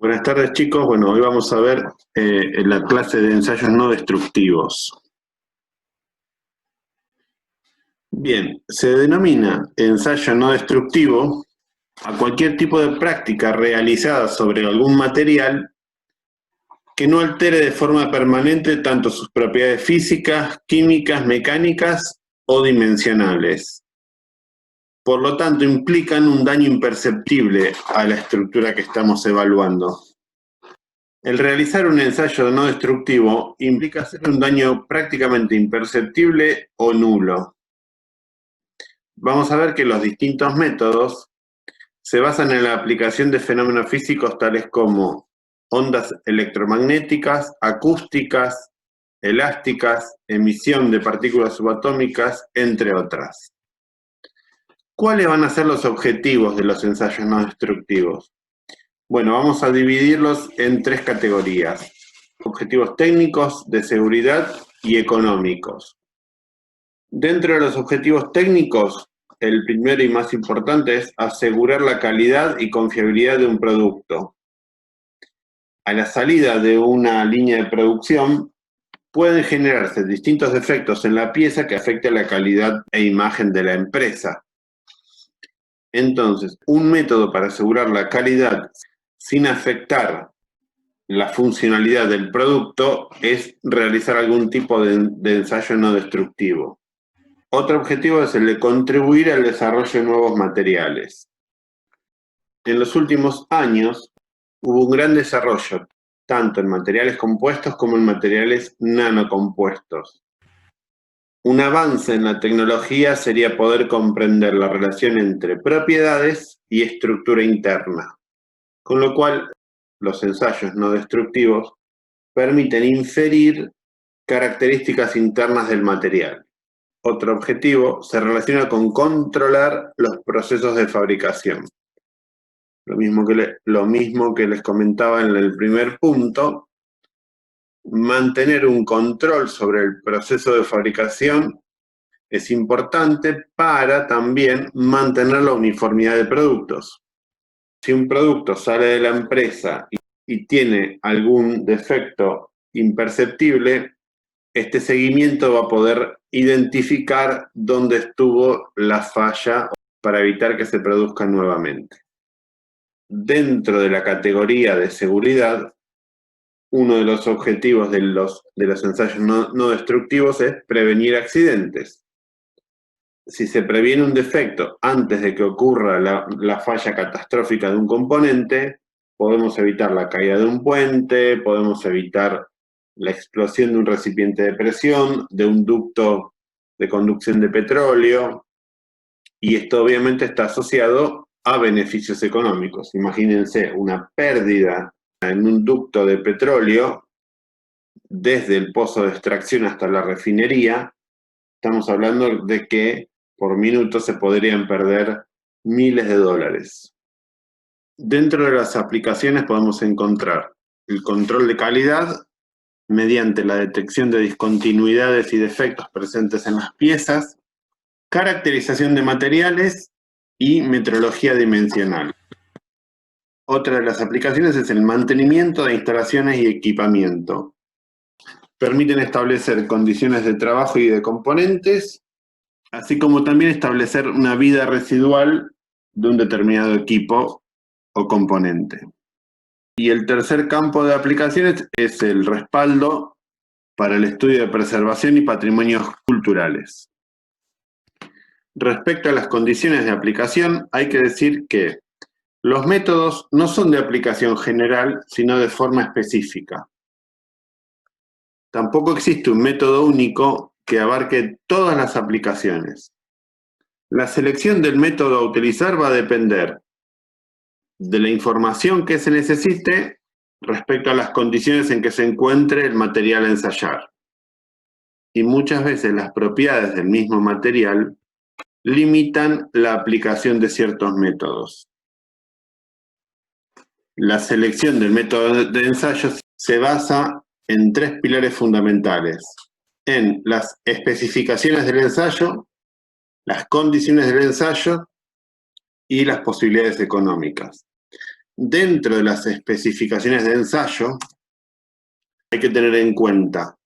Buenas tardes, chicos. Bueno, hoy vamos a ver la clase de ensayos no destructivos. Bien, se denomina ensayo no destructivo a cualquier tipo de práctica realizada sobre algún material que no altere de forma permanente tanto sus propiedades físicas, químicas, mecánicas o dimensionales. Por lo tanto, implican un daño imperceptible a la estructura que estamos evaluando. El realizar un ensayo no destructivo implica hacer un daño prácticamente imperceptible o nulo. Vamos a ver que los distintos métodos se basan en la aplicación de fenómenos físicos tales como ondas electromagnéticas, acústicas, elásticas, emisión de partículas subatómicas, entre otras. ¿Cuáles van a ser los objetivos de los ensayos no destructivos? Bueno, vamos a dividirlos en tres categorías: objetivos técnicos, de seguridad y económicos. Dentro de los objetivos técnicos, el primero y más importante es asegurar la calidad y confiabilidad de un producto. A la salida de una línea de producción, pueden generarse distintos defectos en la pieza que afecten la calidad e imagen de la empresa. Entonces, un método para asegurar la calidad sin afectar la funcionalidad del producto es realizar algún tipo de ensayo no destructivo. Otro objetivo es el de contribuir al desarrollo de nuevos materiales. En los últimos años hubo un gran desarrollo, tanto en materiales compuestos como en materiales nanocompuestos. Un avance en la tecnología sería poder comprender la relación entre propiedades y estructura interna, con lo cual los ensayos no destructivos permiten inferir características internas del material. Otro objetivo se relaciona con controlar los procesos de fabricación. Lo mismo que les comentaba en el primer punto, mantener un control sobre el proceso de fabricación es importante para también mantener la uniformidad de productos. Si un producto sale de la empresa y tiene algún defecto imperceptible, este seguimiento va a poder identificar dónde estuvo la falla para evitar que se produzca nuevamente. Dentro de la categoría de seguridad, uno de los objetivos de los ensayos no destructivos es prevenir accidentes. Si se previene un defecto antes de que ocurra la falla catastrófica de un componente, podemos evitar la caída de un puente, podemos evitar la explosión de un recipiente de presión, de un ducto de conducción de petróleo, y esto obviamente está asociado a beneficios económicos. Imagínense una pérdida en un ducto de petróleo desde el pozo de extracción hasta la refinería. Estamos hablando de que por minuto se podrían perder miles de dólares. Dentro de las aplicaciones podemos encontrar el control de calidad mediante la detección de discontinuidades y defectos presentes en las piezas, caracterización de materiales y metrología dimensional. Otra de las aplicaciones es el mantenimiento de instalaciones y equipamiento. Permiten establecer condiciones de trabajo y de componentes, así como también establecer una vida residual de un determinado equipo o componente. Y el tercer campo de aplicaciones es el respaldo para el estudio de preservación y patrimonios culturales. Respecto a las condiciones de aplicación, hay que decir que los métodos no son de aplicación general, sino de forma específica. Tampoco existe un método único que abarque todas las aplicaciones. La selección del método a utilizar va a depender de la información que se necesite respecto a las condiciones en que se encuentre el material a ensayar. Y muchas veces las propiedades del mismo material limitan la aplicación de ciertos métodos. La selección del método de ensayo se basa en tres pilares fundamentales: en las especificaciones del ensayo, las condiciones del ensayo y las posibilidades económicas. Dentro de las especificaciones de ensayo, hay que tener en cuenta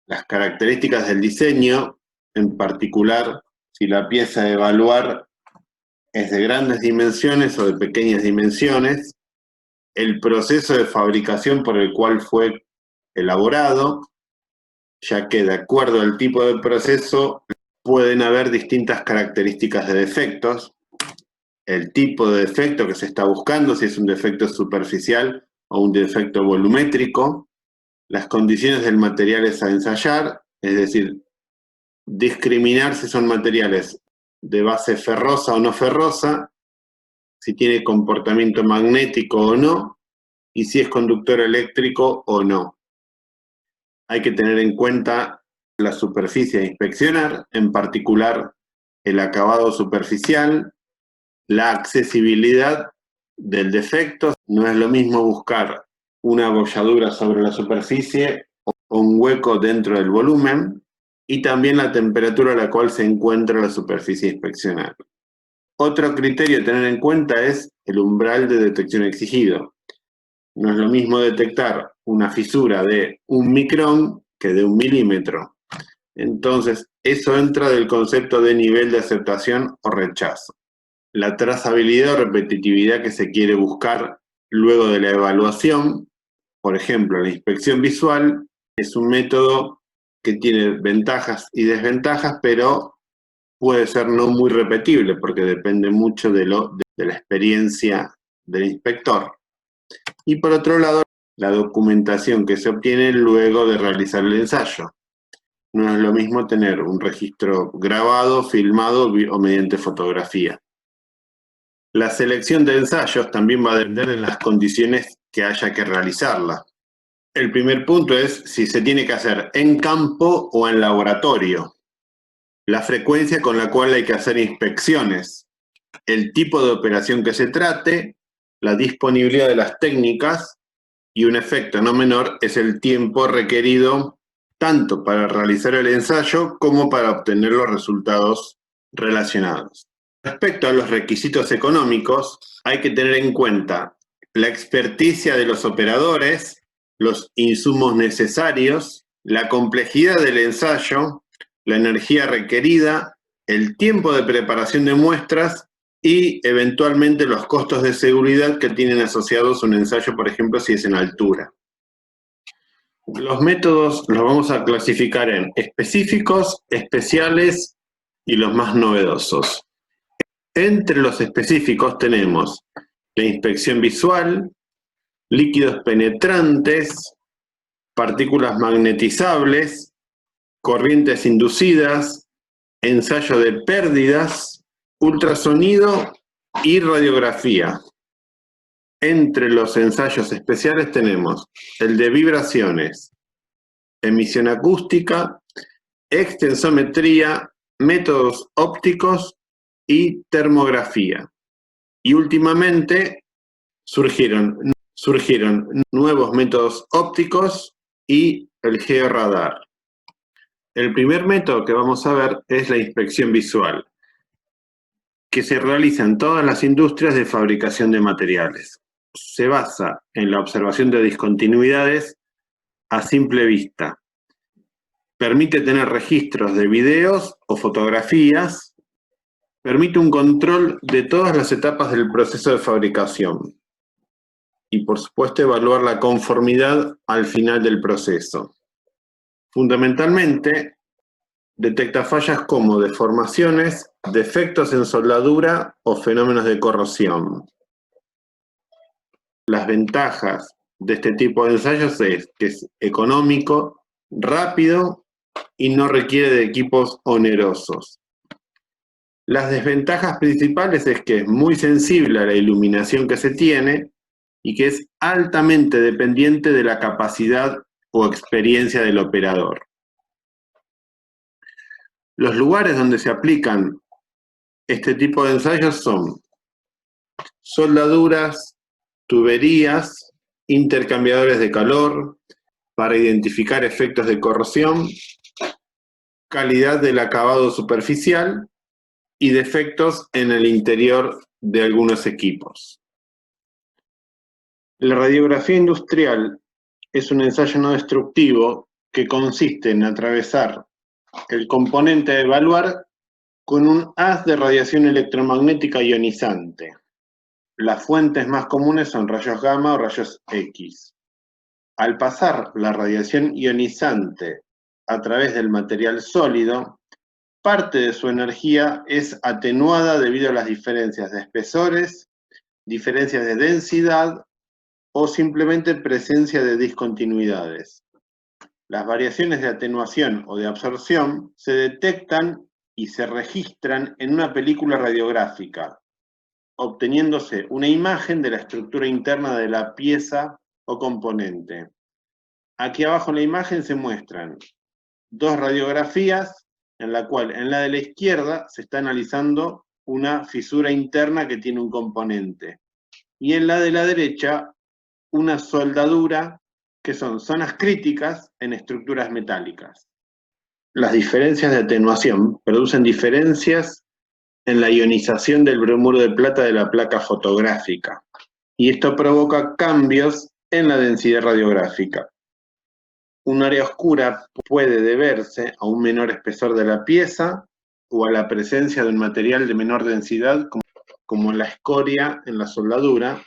las características del diseño, en particular si la pieza a evaluar es de grandes dimensiones o de pequeñas dimensiones, el proceso de fabricación por el cual fue elaborado, ya que de acuerdo al tipo de proceso pueden haber distintas características de defectos, el tipo de defecto que se está buscando, si es un defecto superficial o un defecto volumétrico, las condiciones del material a ensayar, es decir, discriminar si son materiales de base ferrosa o no ferrosa, si tiene comportamiento magnético o no, y si es conductor eléctrico o no. Hay que tener en cuenta la superficie a inspeccionar, en particular el acabado superficial, la accesibilidad del defecto. No es lo mismo buscar una abolladura sobre la superficie o un hueco dentro del volumen, y también la temperatura a la cual se encuentra la superficie a inspeccionar. Otro criterio a tener en cuenta es el umbral de detección exigido. No es lo mismo detectar una fisura de 1 micrón que de 1 milímetro. Entonces, eso entra del concepto de nivel de aceptación o rechazo. La trazabilidad o repetitividad que se quiere buscar luego de la evaluación, por ejemplo, la inspección visual, es un método que tiene ventajas y desventajas, pero puede ser no muy repetible porque depende mucho de la experiencia del inspector. Y por otro lado, la documentación que se obtiene luego de realizar el ensayo. No es lo mismo tener un registro grabado, filmado o mediante fotografía. La selección de ensayos también va a depender de las condiciones que haya que realizarla. El primer punto es si se tiene que hacer en campo o en laboratorio. La frecuencia con la cual hay que hacer inspecciones. El tipo de operación que se trate, la disponibilidad de las técnicas y un efecto no menor es el tiempo requerido tanto para realizar el ensayo como para obtener los resultados relacionados. Respecto a los requisitos económicos, hay que tener en cuenta la experticia de los operadores, los insumos necesarios, la complejidad del ensayo, la energía requerida, el tiempo de preparación de muestras y eventualmente los costos de seguridad que tienen asociados un ensayo, por ejemplo, si es en altura. Los métodos los vamos a clasificar en específicos, especiales y los más novedosos. Entre los específicos tenemos la inspección visual, líquidos penetrantes, partículas magnetizables, corrientes inducidas, ensayo de pérdidas, ultrasonido y radiografía. Entre los ensayos especiales tenemos el de vibraciones, emisión acústica, extensometría, métodos ópticos y termografía. Y últimamente surgieron nuevos métodos ópticos y el georradar. El primer método que vamos a ver es la inspección visual, que se realiza en todas las industrias de fabricación de materiales. Se basa en la observación de discontinuidades a simple vista. Permite tener registros de videos o fotografías. Permite un control de todas las etapas del proceso de fabricación. Y por supuesto evaluar la conformidad al final del proceso. Fundamentalmente, detecta fallas como deformaciones, defectos en soldadura o fenómenos de corrosión. Las ventajas de este tipo de ensayos es que es económico, rápido y no requiere de equipos onerosos. Las desventajas principales es que es muy sensible a la iluminación que se tiene y que es altamente dependiente de la capacidad o experiencia del operador. Los lugares donde se aplican este tipo de ensayos son soldaduras, tuberías, intercambiadores de calor, para identificar efectos de corrosión, calidad del acabado superficial y defectos en el interior de algunos equipos. La radiografía industrial es un ensayo no destructivo que consiste en atravesar el componente a evaluar con un haz de radiación electromagnética ionizante. Las fuentes más comunes son rayos gamma o rayos X. Al pasar la radiación ionizante a través del material sólido, parte de su energía es atenuada debido a las diferencias de espesores, diferencias de densidad o simplemente presencia de discontinuidades. Las variaciones de atenuación o de absorción se detectan y se registran en una película radiográfica, obteniéndose una imagen de la estructura interna de la pieza o componente. Aquí abajo en la imagen se muestran dos radiografías, en la cual en la de la izquierda se está analizando una fisura interna que tiene un componente, y en la de la derecha una soldadura que son zonas críticas en estructuras metálicas. Las diferencias de atenuación producen diferencias en la ionización del bromuro de plata de la placa fotográfica, y esto provoca cambios en la densidad radiográfica. Un área oscura puede deberse a un menor espesor de la pieza o a la presencia de un material de menor densidad, como la escoria en la soldadura,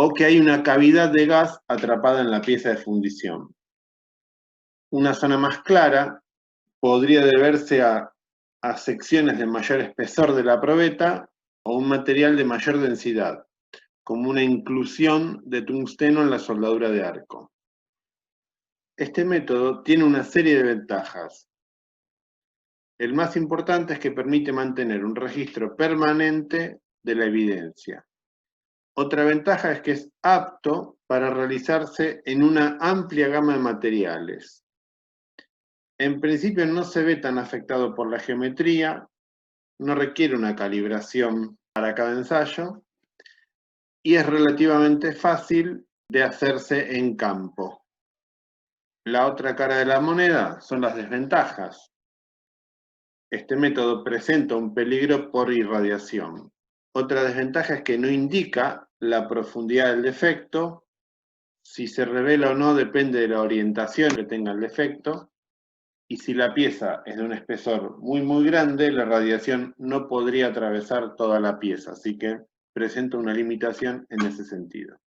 o que hay una cavidad de gas atrapada en la pieza de fundición. Una zona más clara podría deberse a secciones de mayor espesor de la probeta o un material de mayor densidad, como una inclusión de tungsteno en la soldadura de arco. Este método tiene una serie de ventajas. El más importante es que permite mantener un registro permanente de la evidencia. Otra ventaja es que es apto para realizarse en una amplia gama de materiales. En principio no se ve tan afectado por la geometría, no requiere una calibración para cada ensayo y es relativamente fácil de hacerse en campo. La otra cara de la moneda son las desventajas. Este método presenta un peligro por irradiación. Otra desventaja es que no indica la profundidad del defecto. Si se revela o no depende de la orientación que tenga el defecto. Y si la pieza es de un espesor muy grande, la radiación no podría atravesar toda la pieza, así que presenta una limitación en ese sentido.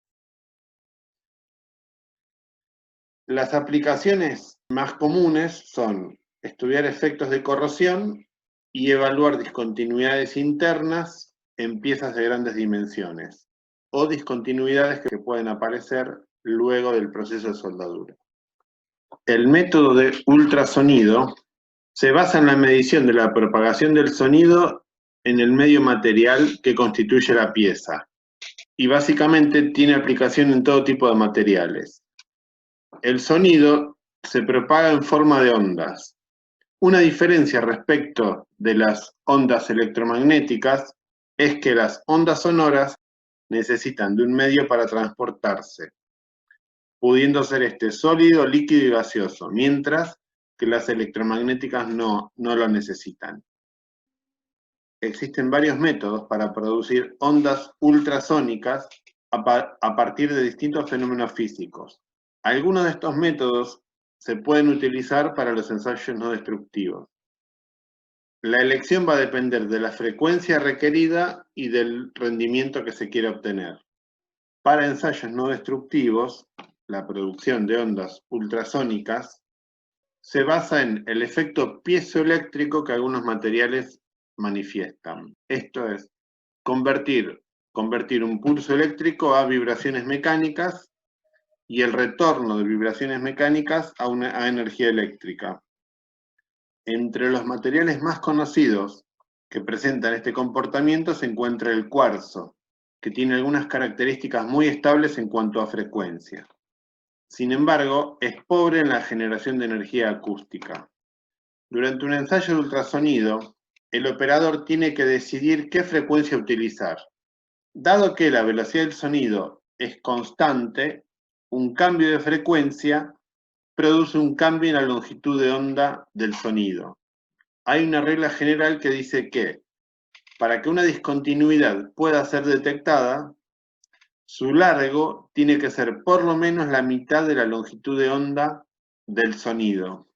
Las aplicaciones más comunes son estudiar efectos de corrosión y evaluar discontinuidades internas en piezas de grandes dimensiones o discontinuidades que pueden aparecer luego del proceso de soldadura. El método de ultrasonido se basa en la medición de la propagación del sonido en el medio material que constituye la pieza y básicamente tiene aplicación en todo tipo de materiales. El sonido se propaga en forma de ondas. Una diferencia respecto de las ondas electromagnéticas es que las ondas sonoras necesitan de un medio para transportarse, pudiendo ser este sólido, líquido y gaseoso, mientras que las electromagnéticas no lo necesitan. Existen varios métodos para producir ondas ultrasónicas a partir de distintos fenómenos físicos. Algunos de estos métodos se pueden utilizar para los ensayos no destructivos. La elección va a depender de la frecuencia requerida y del rendimiento que se quiere obtener. Para ensayos no destructivos, la producción de ondas ultrasónicas se basa en el efecto piezoeléctrico que algunos materiales manifiestan. Esto es, convertir un pulso eléctrico a vibraciones mecánicas y el retorno de vibraciones mecánicas a energía eléctrica. Entre los materiales más conocidos que presentan este comportamiento se encuentra el cuarzo, que tiene algunas características muy estables en cuanto a frecuencia. Sin embargo, es pobre en la generación de energía acústica. Durante un ensayo de ultrasonido, el operador tiene que decidir qué frecuencia utilizar. Dado que la velocidad del sonido es constante, un cambio de frecuencia produce un cambio en la longitud de onda del sonido. Hay una regla general que dice que, para que una discontinuidad pueda ser detectada, Su largo tiene que ser por lo menos la mitad de la longitud de onda del sonido.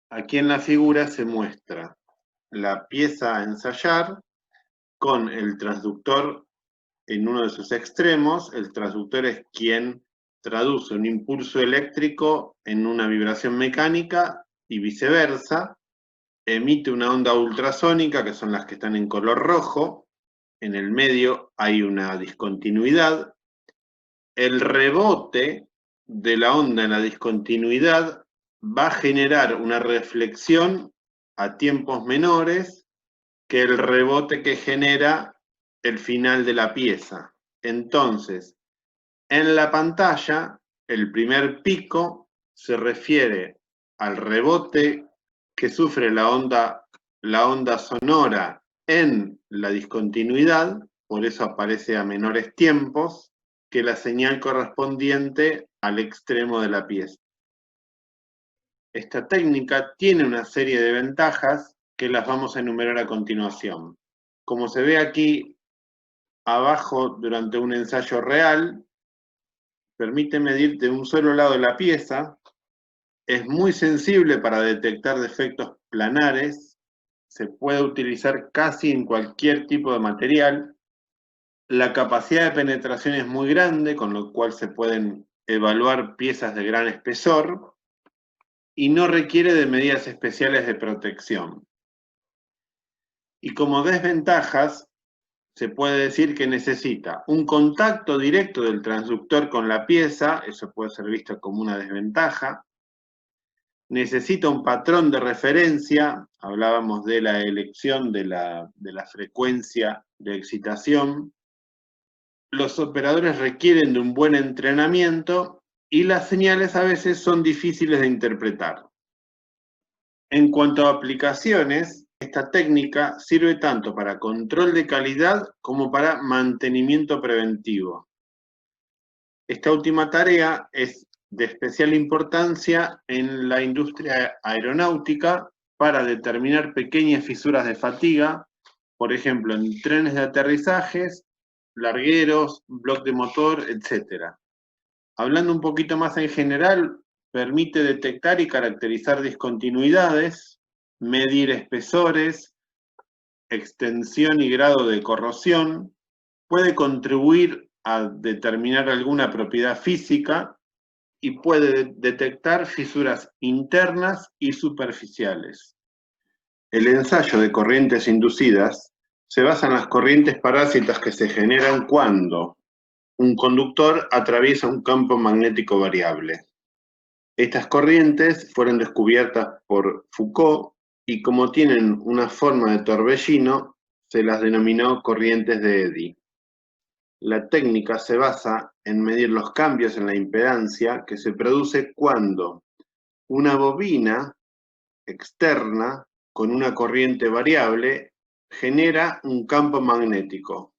Aquí en la figura se muestra la pieza a ensayar con el transductor en uno de sus extremos. El transductor es quien traduce un impulso eléctrico en una vibración mecánica y viceversa. Emite una onda ultrasónica, que son las que están en color rojo. En el medio hay una discontinuidad. El rebote de la onda en la discontinuidad va a generar una reflexión a tiempos menores que el rebote que genera el final de la pieza. Entonces, en la pantalla, el primer pico se refiere al rebote que sufre la onda sonora en la discontinuidad, por eso aparece a menores tiempos que la señal correspondiente al extremo de la pieza. Esta técnica tiene una serie de ventajas que las vamos a enumerar a continuación. Como se ve aquí abajo durante un ensayo real, permite medir de un solo lado de la pieza, es muy sensible para detectar defectos planares, se puede utilizar casi en cualquier tipo de material, la capacidad de penetración es muy grande, con lo cual se pueden evaluar piezas de gran espesor, y no requiere de medidas especiales de protección. Y como desventajas, se puede decir que necesita un contacto directo del transductor con la pieza, eso puede ser visto como una desventaja. Necesita un patrón de referencia, hablábamos de la elección de la frecuencia de excitación. Los operadores requieren de un buen entrenamiento y las señales a veces son difíciles de interpretar. En cuanto a aplicaciones, esta técnica sirve tanto para control de calidad como para mantenimiento preventivo. Esta última tarea es de especial importancia en la industria aeronáutica para determinar pequeñas fisuras de fatiga, por ejemplo, en trenes de aterrizajes, largueros, bloc de motor, etc. Hablando un poquito más en general, permite detectar y caracterizar discontinuidades, medir espesores, extensión y grado de corrosión, puede contribuir a determinar alguna propiedad física y puede detectar fisuras internas y superficiales. El ensayo de corrientes inducidas se basa en las corrientes parásitas que se generan cuando un conductor atraviesa un campo magnético variable. Estas corrientes fueron descubiertas por Foucault y como tienen una forma de torbellino, se las denominó corrientes de Eddy. La técnica se basa en medir los cambios en la impedancia que se produce cuando una bobina externa con una corriente variable genera un campo magnético.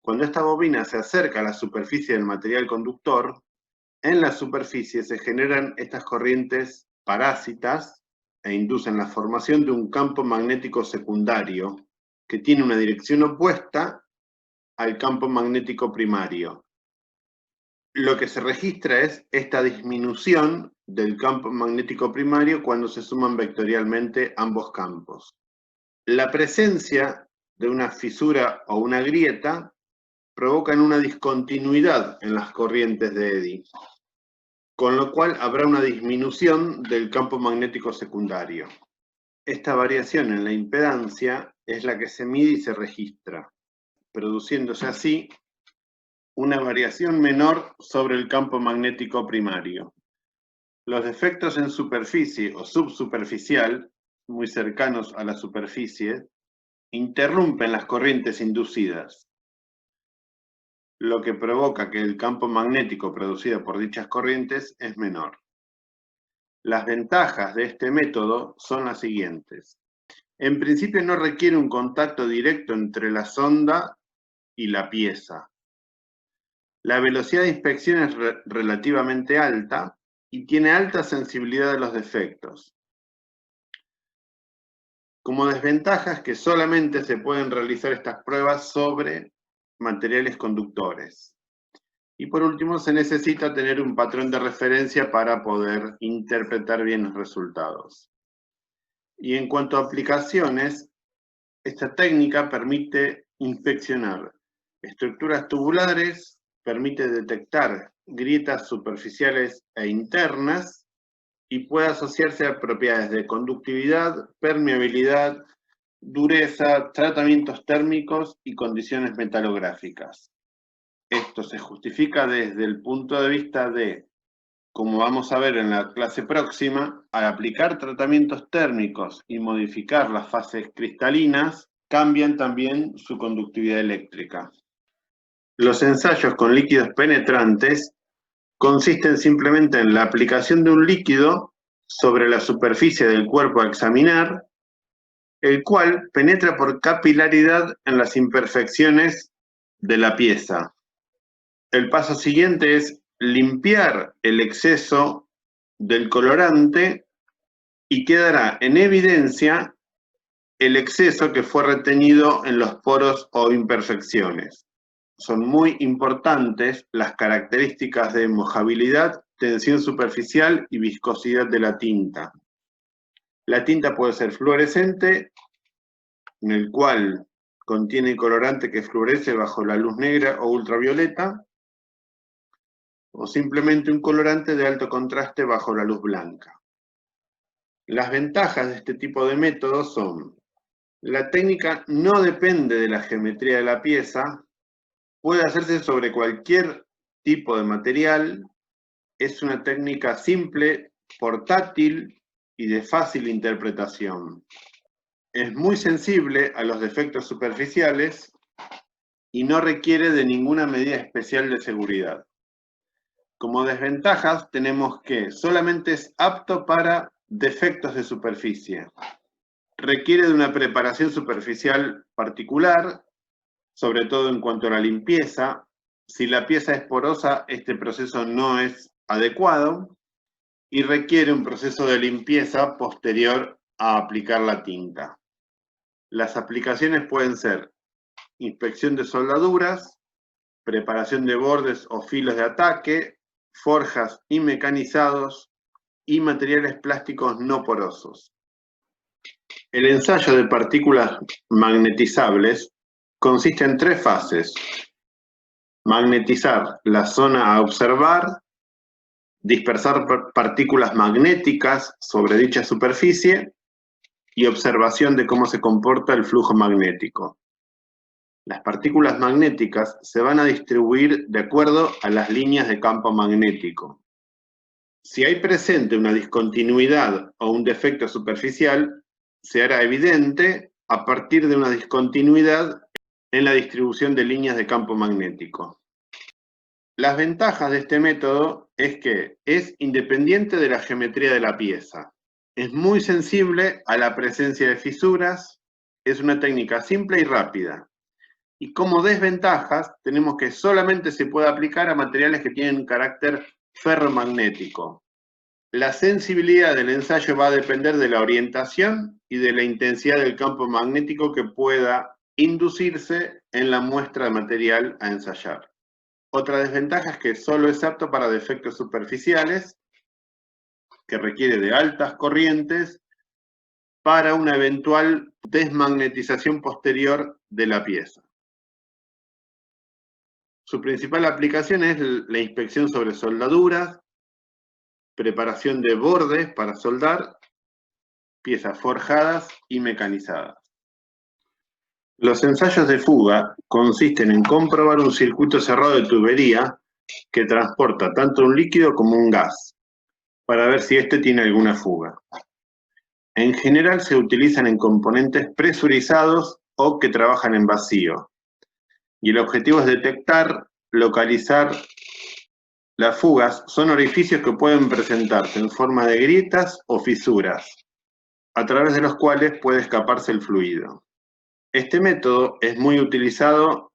Cuando esta bobina se acerca a la superficie del material conductor, en la superficie se generan estas corrientes parásitas e inducen la formación de un campo magnético secundario que tiene una dirección opuesta al campo magnético primario. Lo que se registra es esta disminución del campo magnético primario cuando se suman vectorialmente ambos campos. La presencia de una fisura o una grieta provocan una discontinuidad en las corrientes de Eddy, con lo cual habrá una disminución del campo magnético secundario. Esta variación en la impedancia es la que se mide y se registra, produciéndose así una variación menor sobre el campo magnético primario. Los defectos en superficie o subsuperficial, muy cercanos a la superficie, interrumpen las corrientes inducidas, lo que provoca que el campo magnético producido por dichas corrientes es menor. Las ventajas de este método son las siguientes. En principio no requiere un contacto directo entre la sonda y la pieza. La velocidad de inspección es relativamente alta y tiene alta sensibilidad a los defectos. Como desventajas que solamente se pueden realizar estas pruebas sobre materiales conductores. Y por último, se necesita tener un patrón de referencia para poder interpretar bien los resultados. Y en cuanto a aplicaciones, esta técnica permite inspeccionar estructuras tubulares, permite detectar grietas superficiales e internas y puede asociarse a propiedades de conductividad, permeabilidad, dureza, tratamientos térmicos y condiciones metalográficas. Esto se justifica desde el punto de vista de, como vamos a ver en la clase próxima, al aplicar tratamientos térmicos y modificar las fases cristalinas, cambian también su conductividad eléctrica. Los ensayos con líquidos penetrantes consisten simplemente en la aplicación de un líquido sobre la superficie del cuerpo a examinar, el cual penetra por capilaridad en las imperfecciones de la pieza. El paso siguiente es limpiar el exceso del colorante y quedará en evidencia el exceso que fue retenido en los poros o imperfecciones. Son muy importantes las características de mojabilidad, tensión superficial y viscosidad de la tinta. La tinta puede ser fluorescente, en el cual contiene colorante que fluoresce bajo la luz negra o ultravioleta, o simplemente un colorante de alto contraste bajo la luz blanca. Las ventajas de este tipo de métodos son: la técnica no depende de la geometría de la pieza, puede hacerse sobre cualquier tipo de material, es una técnica simple, portátil y de fácil interpretación. Es muy sensible a los defectos superficiales y no requiere de ninguna medida especial de seguridad. Como desventajas tenemos que solamente es apto para defectos de superficie. Requiere de una preparación superficial particular, sobre todo en cuanto a la limpieza. Si la pieza es porosa, este proceso no es adecuado y requiere un proceso de limpieza posterior a aplicar la tinta. Las aplicaciones pueden ser inspección de soldaduras, preparación de bordes o filos de ataque, forjas y mecanizados y materiales plásticos no porosos. El ensayo de partículas magnetizables consiste en 3 fases: magnetizar la zona a observar, dispersar partículas magnéticas sobre dicha superficie y observación de cómo se comporta el flujo magnético. Las partículas magnéticas se van a distribuir de acuerdo a las líneas de campo magnético. Si hay presente una discontinuidad o un defecto superficial, se hará evidente a partir de una discontinuidad en la distribución de líneas de campo magnético. Las ventajas de este método es que es independiente de la geometría de la pieza, es muy sensible a la presencia de fisuras, es una técnica simple y rápida. Y como desventajas tenemos que solamente se puede aplicar a materiales que tienen carácter ferromagnético. La sensibilidad del ensayo va a depender de la orientación y de la intensidad del campo magnético que pueda inducirse en la muestra de material a ensayar. Otra desventaja es que solo es apto para defectos superficiales, que requiere de altas corrientes para una eventual desmagnetización posterior de la pieza. Su principal aplicación es la inspección sobre soldaduras, preparación de bordes para soldar, piezas forjadas y mecanizadas. Los ensayos de fuga consisten en comprobar un circuito cerrado de tubería que transporta tanto un líquido como un gas, para ver si éste tiene alguna fuga. En general se utilizan en componentes presurizados o que trabajan en vacío, y el objetivo es detectar, localizar las fugas. Son orificios que pueden presentarse en forma de grietas o fisuras, a través de los cuales puede escaparse el fluido. Este método es muy utilizado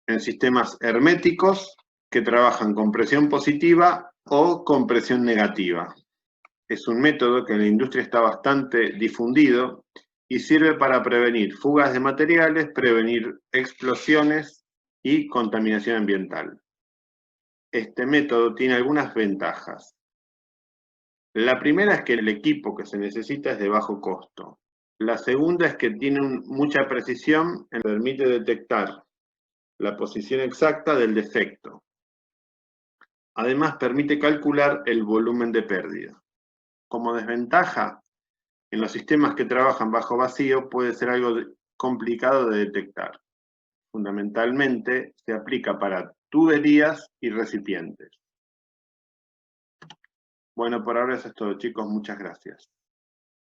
en sistemas herméticos que trabajan con presión positiva o con presión negativa. Es un método que en la industria está bastante difundido y sirve para prevenir fugas de materiales, prevenir explosiones y contaminación ambiental. Este método tiene algunas ventajas. La primera es que el equipo que se necesita es de bajo costo. La segunda es que tiene mucha precisión y permite detectar la posición exacta del defecto. Además, permite calcular el volumen de pérdida. Como desventaja, en los sistemas que trabajan bajo vacío puede ser algo complicado de detectar. Fundamentalmente, se aplica para tuberías y recipientes. Bueno, por ahora eso es todo, chicos. Muchas gracias.